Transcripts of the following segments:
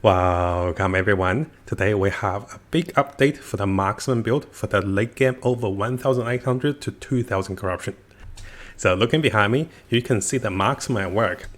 Welcome everyone. Today we have a big update for the Marksman build for the late game over 1800 to 2000 corruption. So looking behind me, you can see the Marksman at work.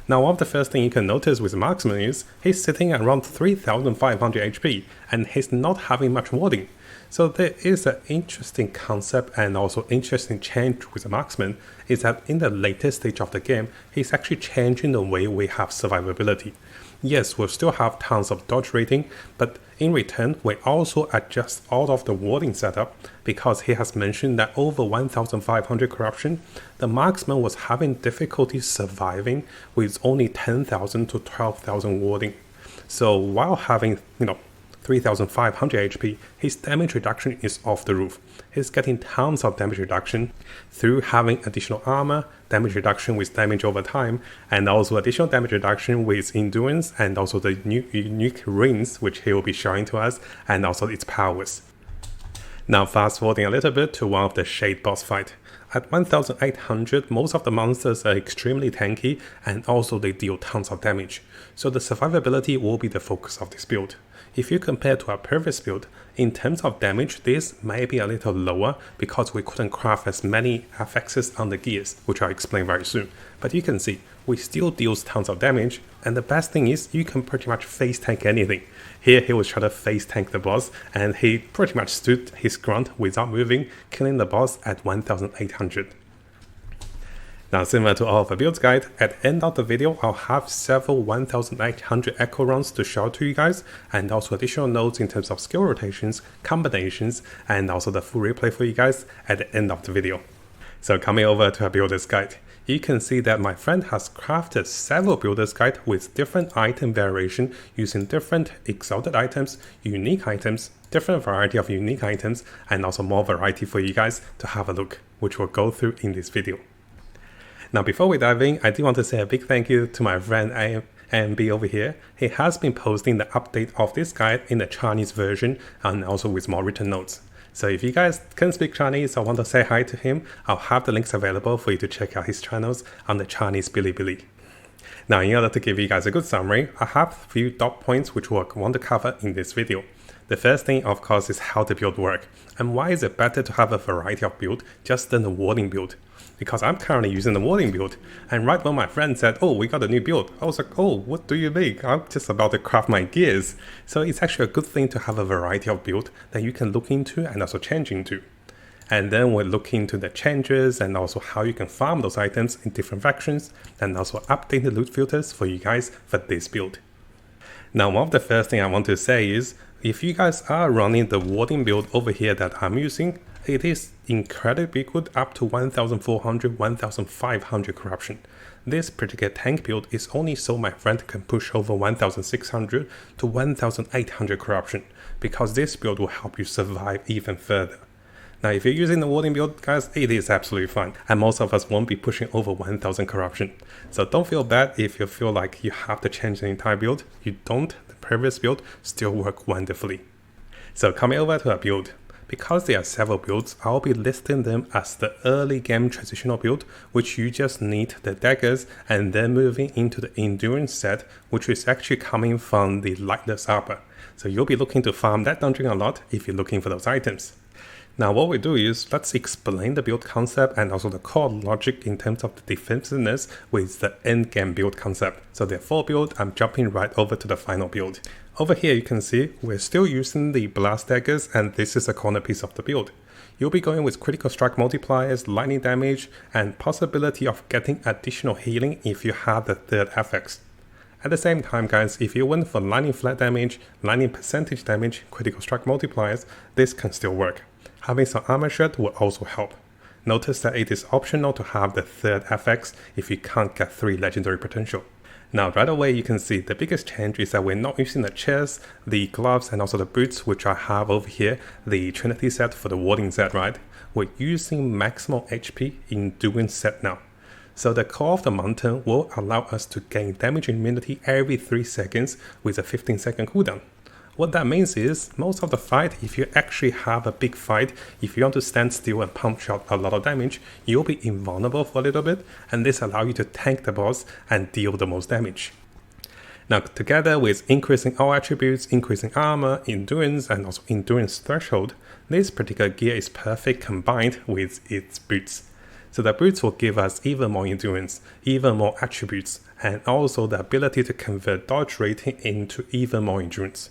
Now one of the first thing you can notice with Marksman is he's sitting at around 3500 HP and he's not having much warding. So there is an interesting concept and also interesting change with the Marksman is that in the latest stage of the game, he's actually changing the way we have survivability. Yes, we'll still have tons of dodge rating, but in return, we also adjust all of the warding setup because he has mentioned that over 1500 corruption, the Marksman was having difficulty surviving with only 10,000 to 12,000 warding. So while having, 3500 HP, his damage reduction is off the roof. He's getting tons of damage reduction through having additional armor, damage reduction with damage over time, and also additional damage reduction with endurance and also the new unique rings which he will be showing to us, and also its powers. Now fast forwarding a little bit to one of the Shade boss fight. At 1800, most of the monsters are extremely tanky and also they deal tons of damage, so the survivability will be the focus of this build. If you compare to our previous build, in terms of damage, this may be a little lower because we couldn't craft as many affixes on the gears, which I'll explain very soon. But you can see, we still deal tons of damage, and the best thing is you can pretty much face tank anything. Here he was trying to face tank the boss, and he pretty much stood his ground without moving, killing the boss at 1800. Now similar to all of the builds guide, at the end of the video I'll have several 1800 echo rounds to show to you guys, and also additional notes in terms of skill rotations, combinations, and also the full replay for you guys at the end of the video. So coming over to a builder's guide, you can see that my friend has crafted several builder's guide with different item variation using different exalted items, unique items, different variety of unique items, and also more variety for you guys to have a look, which we'll go through in this video. Now before we dive in, I do want to say a big thank you to my friend AMB over here. He has been posting the update of this guide in the Chinese version and also with more written notes. So if you guys can speak Chinese or want to say hi to him, I'll have the links available for you to check out his channels on the Chinese bilibili. Now in order to give you guys a good summary, I have a few dot points which we'll want to cover in this video. The first thing of course is how the build works, and why is it better to have a variety of build just than the warding build. Because I'm currently using the warding build, and right when my friend said, oh, we got a new build, I was like, oh, what do you mean? I'm just about to craft my gears. So it's actually a good thing to have a variety of build that you can look into and also change into. And then we'll look into the changes and also how you can farm those items in different factions, and also update the loot filters for you guys for this build. Now one of the first thing I want to say is, if you guys are running the warding build over here that I'm using, it is incredibly good up to 1400, 1500 corruption. This particular tank build is only so my friend can push over 1600 to 1800 corruption, because this build will help you survive even further. Now if you're using the warding build, guys, it is absolutely fine, and most of us won't be pushing over 1000 corruption. So don't feel bad if you feel like you have to change the entire build. You don't, the previous build still work wonderfully. So coming over to our build. Because there are several builds, I'll be listing them as the early game transitional build, which you just need the daggers, and then moving into the endurance set, which is actually coming from the lightless armor. So you'll be looking to farm that dungeon a lot if you're looking for those items. Now what we do is, let's explain the build concept and also the core logic in terms of the defensiveness with the end game build concept. So there are 4 builds, I'm jumping right over to the final build. Over here you can see we're still using the blast daggers, and this is a corner piece of the build. You'll be going with critical strike multipliers, lightning damage, and possibility of getting additional healing if you have the third affix. At the same time guys, if you went for lightning flat damage, lightning percentage damage, critical strike multipliers, this can still work. Having some armor shred will also help. Notice that it is optional to have the third FX if you can't get 3 legendary potential. Now right away you can see the biggest change is that we're not using the chairs, the gloves, and also the boots, which I have over here, the Trinity set for the warding set, right? We're using maximal HP endurance set now. So the core of the mountain will allow us to gain damage immunity every 3 seconds with a 15-second cooldown. What that means is, most of the fight, if you actually have a big fight, if you want to stand still and punch out a lot of damage, you'll be invulnerable for a little bit, and this allows you to tank the boss and deal the most damage. Now, together with increasing all attributes, increasing armor, endurance, and also endurance threshold, this particular gear is perfect combined with its boots. So the boots will give us even more endurance, even more attributes, and also the ability to convert dodge rating into even more endurance.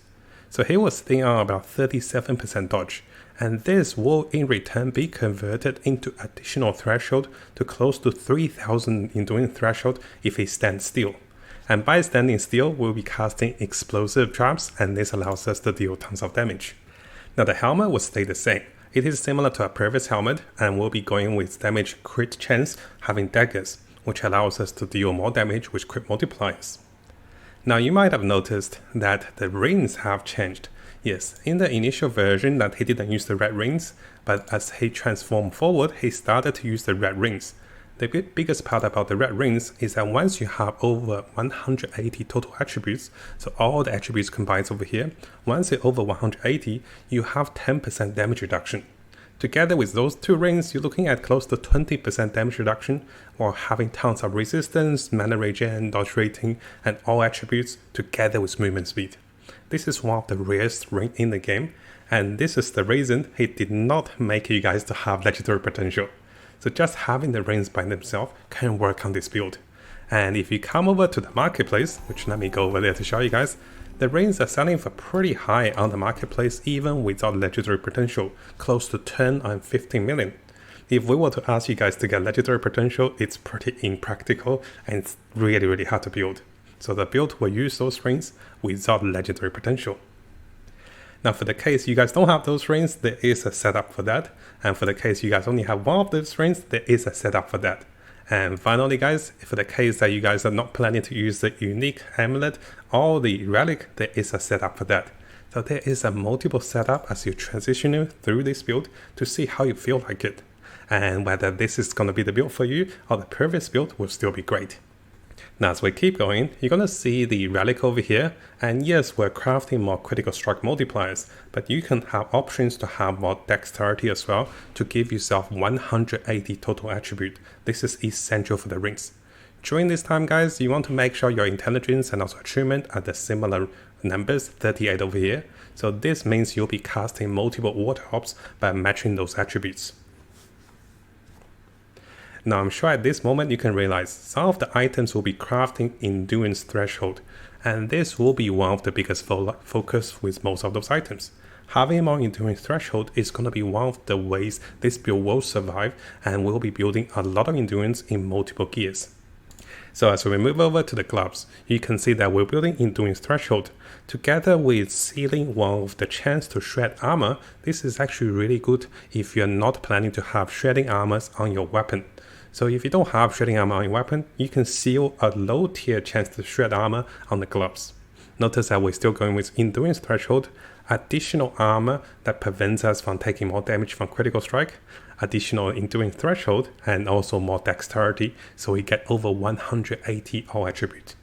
So he was sitting on about 37% dodge, and this will in return be converted into additional threshold to close to 3000 endurance threshold if he stands still. And by standing still, we'll be casting explosive traps, and this allows us to deal tons of damage. Now the helmet will stay the same. It is similar to our previous helmet, and we'll be going with damage crit chance having daggers, which allows us to deal more damage with crit multipliers. Now you might have noticed that the rings have changed. Yes, in the initial version that he didn't use the red rings, but as he transformed forward, he started to use the red rings. The biggest part about the red rings is that once you have over 180 total attributes, so all the attributes combined over here, once you're over 180, you have 10% damage reduction. Together with those two rings, you're looking at close to 20% damage reduction while having tons of resistance, mana regen, dodge rating, and all attributes together with movement speed. This is one of the rarest rings in the game, and this is the reason he did not make you guys to have legendary potential. So just having the rings by themselves can work on this build. And if you come over to the marketplace, which let me go over there to show you guys, the rings are selling for pretty high on the marketplace even without legendary potential, close to 10 and 15 million. If we were to ask you guys to get legendary potential, it's pretty impractical and it's really hard to build. So the build will use those rings without legendary potential. Now for the case you guys don't have those rings, there is a setup for that. And for the case you guys only have one of those rings, there is a setup for that. And finally guys, for the case that you guys are not planning to use the unique amulet or the relic, there is a setup for that. So there is a multiple setup as you transition through this build to see how you feel like it. And whether this is going to be the build for you or the previous build will still be great. Now as we keep going, you're going to see the relic over here, and yes, we're crafting more critical strike multipliers, but you can have options to have more dexterity as well to give yourself 180 total attribute. This is essential for the rings. During this time guys, you want to make sure your intelligence and also achievement are the similar numbers, 38 over here, so this means you'll be casting multiple water orbs by matching those attributes. Now I'm sure at this moment you can realize some of the items will be crafting endurance threshold, and this will be one of the biggest focus with most of those items. Having more endurance threshold is going to be one of the ways this build will survive, and we'll be building a lot of endurance in multiple gears. So as we move over to the gloves, you can see that we're building endurance threshold. Together with sealing one of the chance to shred armor, this is actually really good if you're not planning to have shredding armors on your weapon. So if you don't have shredding armor on your weapon, you can seal a low tier chance to shred armor on the gloves. Notice that we're still going with endurance threshold, additional armor that prevents us from taking more damage from critical strike, additional endurance threshold, and also more dexterity, so we get over 180 all attribute.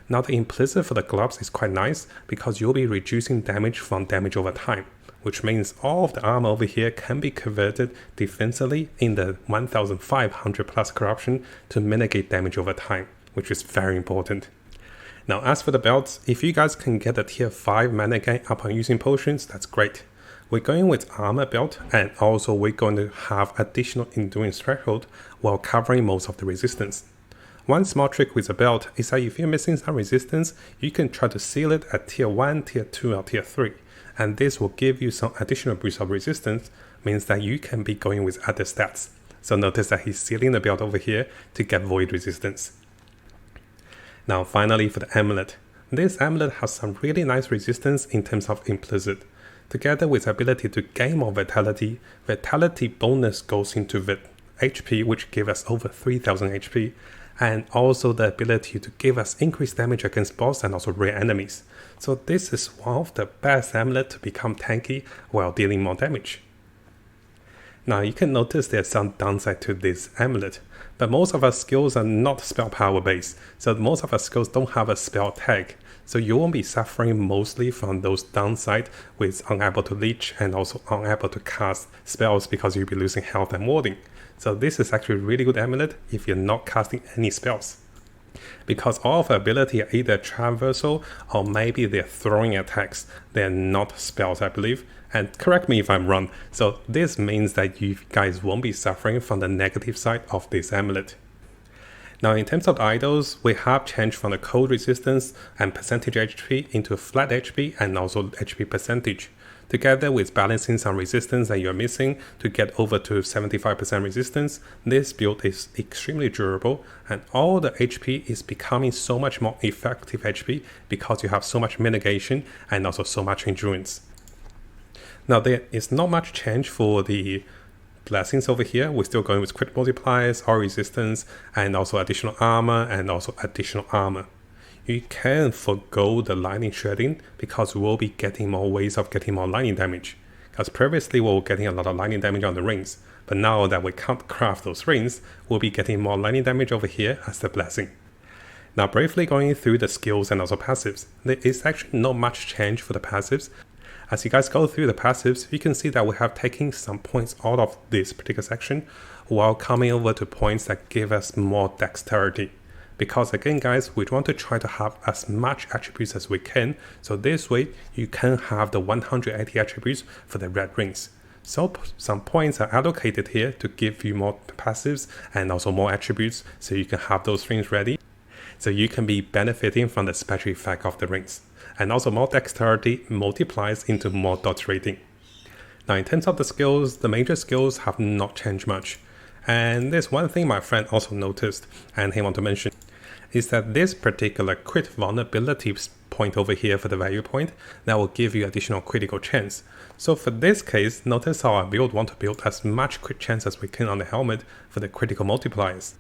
Now the implicit for the gloves is quite nice because you'll be reducing damage from damage over time, which means all of the armor over here can be converted defensively in the 1500 plus corruption to mitigate damage over time, which is very important. Now as for the belts, if you guys can get a tier 5 mana gain upon using potions, that's great. We're going with armor belt, and also we're going to have additional endurance threshold while covering most of the resistance. One small trick with a belt is that if you're missing some resistance, you can try to seal it at tier 1, tier 2 or tier 3. And this will give you some additional boost of resistance, means that you can be going with other stats. So notice that he's sealing the belt over here to get void resistance. Now finally for the amulet. This amulet has some really nice resistance in terms of implicit. Together with the ability to gain more vitality, vitality bonus goes into HP, which gives us over 3000 HP, and also the ability to give us increased damage against boss and also rare enemies. So this is one of the best amulets to become tanky while dealing more damage. Now you can notice there's some downside to this amulet, but most of our skills are not spell power based, so most of our skills don't have a spell tag, so you won't be suffering mostly from those downside with unable to leech and also unable to cast spells because you'll be losing health and warding. So this is actually a really good amulet if you're not casting any spells. because all of the ability are either traversal or maybe they're throwing attacks. They're not spells, I believe. And correct me if I'm wrong. So this means that you guys won't be suffering from the negative side of this amulet. Now in terms of idols, we have changed from the cold resistance and percentage HP into flat HP and also HP percentage. Together with balancing some resistance that you're missing to get over to 75% resistance, this build is extremely durable and all the HP is becoming so much more effective HP because you have so much mitigation and also so much endurance. Now there is not much change for the blessings over here. We're still going with crit multipliers, or resistance, and also additional armor and also additional armor. You can forgo the lightning shredding because we'll be getting more ways of getting more lightning damage. Because previously we were getting a lot of lightning damage on the rings, but now that we can't craft those rings, we'll be getting more lightning damage over here as the blessing. Now briefly going through the skills and also passives, there is actually not much change for the passives. As you guys go through the passives, you can see that we have taken some points out of this particular section while coming over to points that give us more dexterity. Because again guys, we want to try to have as much attributes as we can, so this way you can have the 180 attributes for the red rings. So some points are allocated here to give you more passives and also more attributes so you can have those rings ready. So you can be benefiting from the special effect of the rings. And also more dexterity multiplies into more dodge rating. Now in terms of the skills, the major skills have not changed much. And there's one thing my friend also noticed and he wanted to mention, is that this particular crit vulnerability point over here for the value point, that will give you additional critical chance. So for this case, notice how I want to build as much crit chance as we can on the helmet for the critical multipliers.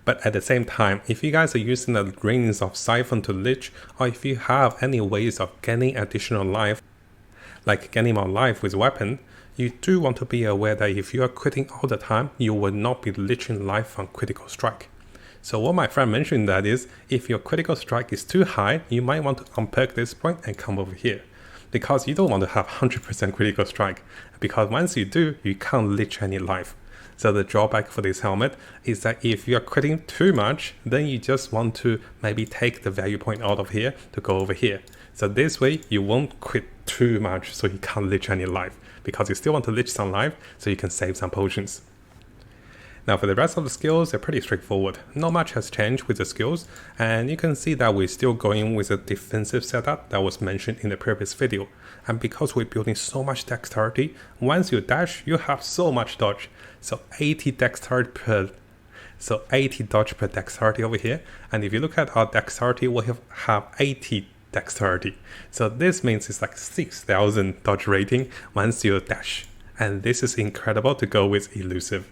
But at the same time, if you guys are using the rings of Siphon to Lich, or if you have any ways of gaining additional life, like gaining more life with weapon, you do want to be aware that if you are critting all the time, you will not be liching life from critical strike. So what my friend mentioned that is, if your critical strike is too high, you might want to unperk this point and come over here. Because you don't want to have 100% critical strike, because once you do, you can't lich any life. So the drawback for this helmet is that if you're critting too much, then you just want to maybe take the value point out of here to go over here. So this way you won't crit too much so you can't lich any life, because you still want to lich some life so you can save some potions. Now for the rest of the skills, they're pretty straightforward. Not much has changed with the skills, and you can see that we're still going with a defensive setup that was mentioned in the previous video. And because we're building so much dexterity, once you dash, you have so much dodge. So 80 dodge per dexterity over here. And if you look at our dexterity, we have 80 dexterity. So this means it's like 6,000 dodge rating once you dash. And this is incredible to go with elusive.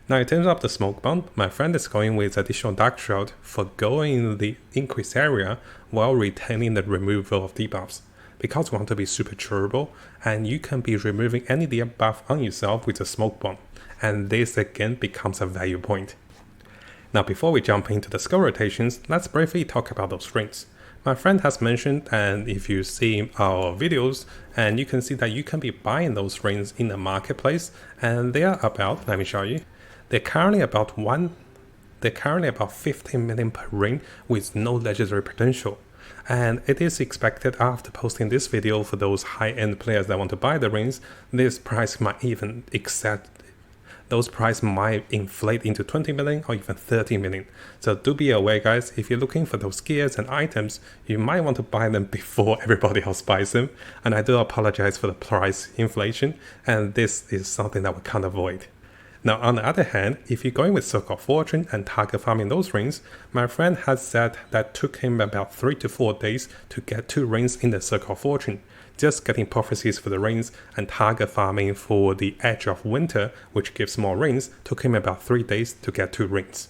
Now in terms of the smoke bomb, my friend is going with additional dark shroud for going the increased area while retaining the removal of debuffs. Because we want to be super durable, and you can be removing any debuff on yourself with a smoke bomb, and this again becomes a value point. Now before we jump into the skill rotations, let's briefly talk about those rings. My friend has mentioned, and if you see our videos, and you can see that you can be buying those rings in the marketplace, and they are about, let me show you, they're currently about 15 million per ring with no legendary potential. And it is expected after posting this video for those high-end players that want to buy the rings, this price might even those prices might inflate into 20 million or even 30 million. So do be aware guys, if you're looking for those gears and items, you might want to buy them before everybody else buys them. And I do apologize for the price inflation, and this is something that we can't avoid. Now on the other hand, if you're going with Circle of Fortune and target farming those rings, my friend has said that took him about 3 to 4 days to get 2 rings in the Circle of Fortune. Just getting prophecies for the rings and target farming for the Edge of Winter, which gives more rings, took him about 3 days to get 2 rings.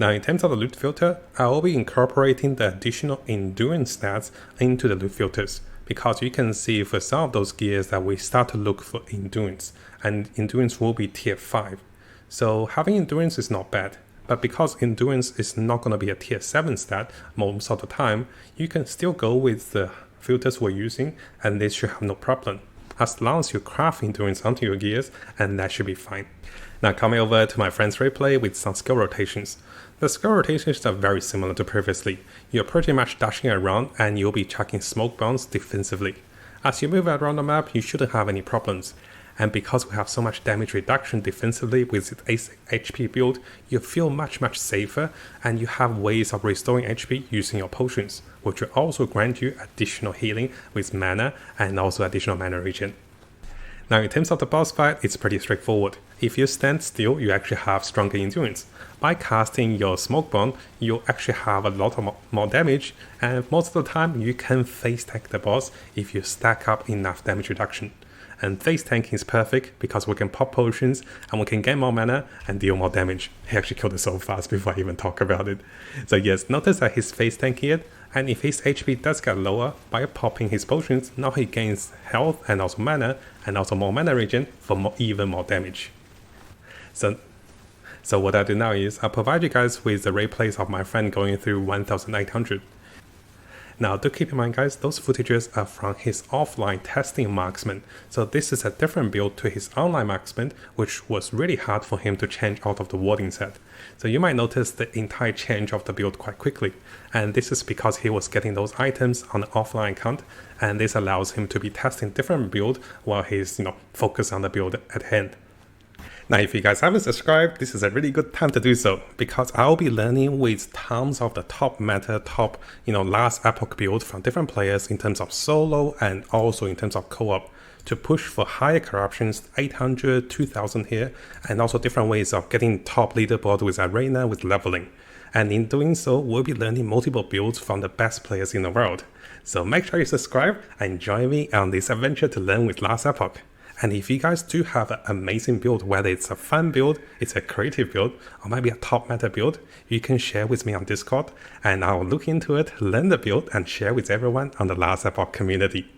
Now in terms of the loot filter, I will be incorporating the additional endurance stats into the loot filters, because you can see for some of those gears that we start to look for endurance, and endurance will be tier 5. So having endurance is not bad, but because endurance is not going to be a tier 7 stat most of the time, you can still go with the filters we're using and this should have no problem. as long as you're crafting doing something to your gears, and that should be fine. Now coming over to my friend's replay with some skill rotations. The skill rotations are very similar to previously. You're pretty much dashing around and you'll be chucking smoke bombs defensively. As you move around the map, you shouldn't have any problems. And because we have so much damage reduction defensively with its HP build, you feel much safer, and you have ways of restoring HP using your potions, which will also grant you additional healing with mana and also additional mana regen. Now in terms of the boss fight, it's pretty straightforward. If you stand still, you actually have stronger endurance. By casting your smoke bomb, you actually have a lot more damage, and most of the time you can face tank the boss if you stack up enough damage reduction. And face tanking is perfect because we can pop potions and we can gain more mana and deal more damage. He actually killed it so fast before I even talk about it. So yes, notice that he's face tanking it, and if his HP does get lower, by popping his potions, now he gains health and also mana, and also more mana regen for even more damage. So what I do now is I'll provide you guys with the replays of my friend going through 1800. Now do keep in mind guys, those footages are from his offline testing marksman, so this is a different build to his online marksman, which was really hard for him to change out of the warding set. So you might notice the entire change of the build quite quickly, and this is because he was getting those items on the offline account, and this allows him to be testing different build while he's focused on the build at hand. Now if you guys haven't subscribed, this is a really good time to do so, because I'll be learning with tons of the top meta, last Epoch build from different players in terms of solo and also in terms of co-op to push for higher corruptions, 800, 2000 here, and also different ways of getting top leaderboard with arena with leveling. And in doing so, we'll be learning multiple builds from the best players in the world. So make sure you subscribe and join me on this adventure to learn with last Epoch. And if you guys do have an amazing build, whether it's a fun build, it's a creative build, or maybe a top meta build, you can share with me on Discord, and I'll look into it, learn the build, and share with everyone on the Last Epoch community.